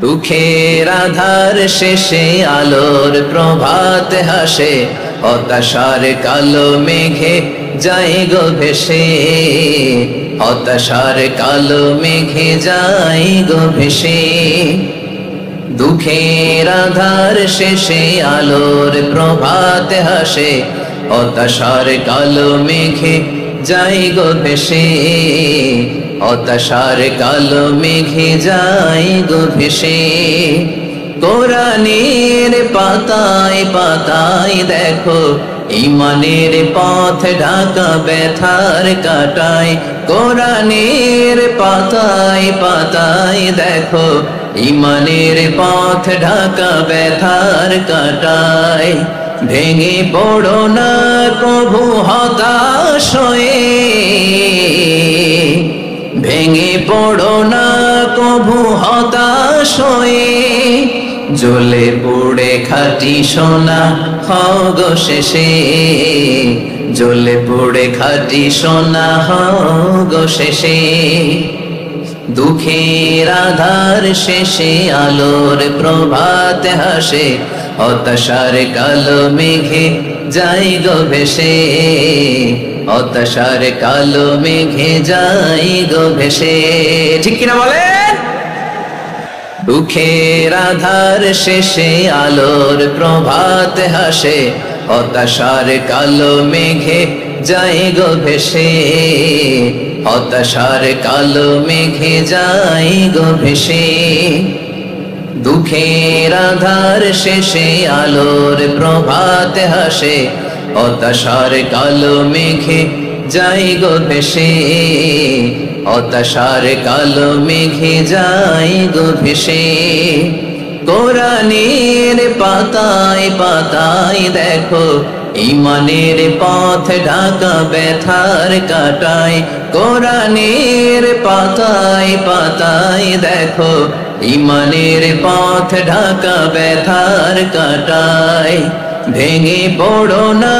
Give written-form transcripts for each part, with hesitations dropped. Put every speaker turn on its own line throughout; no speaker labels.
দুঃখের আধার শেষে আলোর প্রভাত হাসে, হতাশার কালো মেঘে যায় গো ভেসে, হতাশার কালো মেঘে যায় গো ভেসে। দুঃখের আধার শেষে আলোর প্রভাত হাসে, হতাশার কালো মেঘে যায় গো ভেসে, হতাশার কালো মেঘে যায় গো ভেসে। কোরআনের পাতায় পাতায় দেখো ঈমানের পথ ঢাকা ব্যথার কাটায়, কোরআনের পাতায় পাতায় দেখো ঈমানের পথ ঢাকা ব্যথার কাটায়। ভেঙে পড়ো না কভু হতাশ হয়ে, ভেঙে পড়ো না কভু হতাশ হয়ে, জ্বলে পুড়ে খাঁটি সোনা হও গো শেষে, জ্বলে পুড়ে খাঁটি সোনা হও গো শেষে। দুঃখের আধার শেষে আলোর প্রভাত হাসে, হতাশার কালো মেঘে যায় গো ভেসে, হতাশার কালো মেঘে যায় গো ভেসে। ঠিক কিনা বলেন? দুঃখের আধার শেষে আলোর প্রভাত হাসে, হতাশার কালো মেঘে যায় গো ভেসে, হতাশার কালো মেঘে যায় গো ভেসে। দুঃখের আধার শেষে আলোর প্রভাত হাসে, হতাশার কালো মেঘে যায় গো ভেসে, হতাশার কালো মেঘে যায় গো ভেসে। কোরআনের পাতায় পাতায় দেখো ঈমানের পথ ঢাকা ব্যথার কাটায়, কোরআনের পাতায় পাতায় দেখো ঈমানের পথ ঢাকা ব্যথার কাটায়। ভেঙে পড়ো না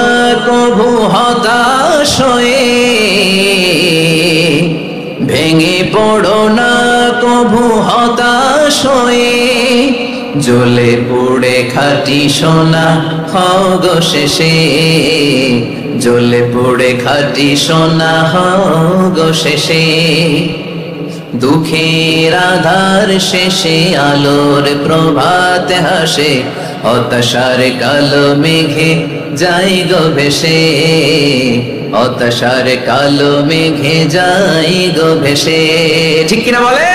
কভু হতাশ হয়ে, ভেঙে পড়ো না কভু হতাশ হয়ে, জ্বলে পুড়ে খাঁটি সোনা হও গো শেষে, জ্বলে পুড়ে খাঁটি সোনা হও গো শেষে। দুঃখের আধার শেষে আলোর প্রভাত হাসে, হতাশার কালো মেঘে যায় গো ভেসে, হতাশার কালো মেঘে যায় গো ভেসে। ঠিক কিনা বলে?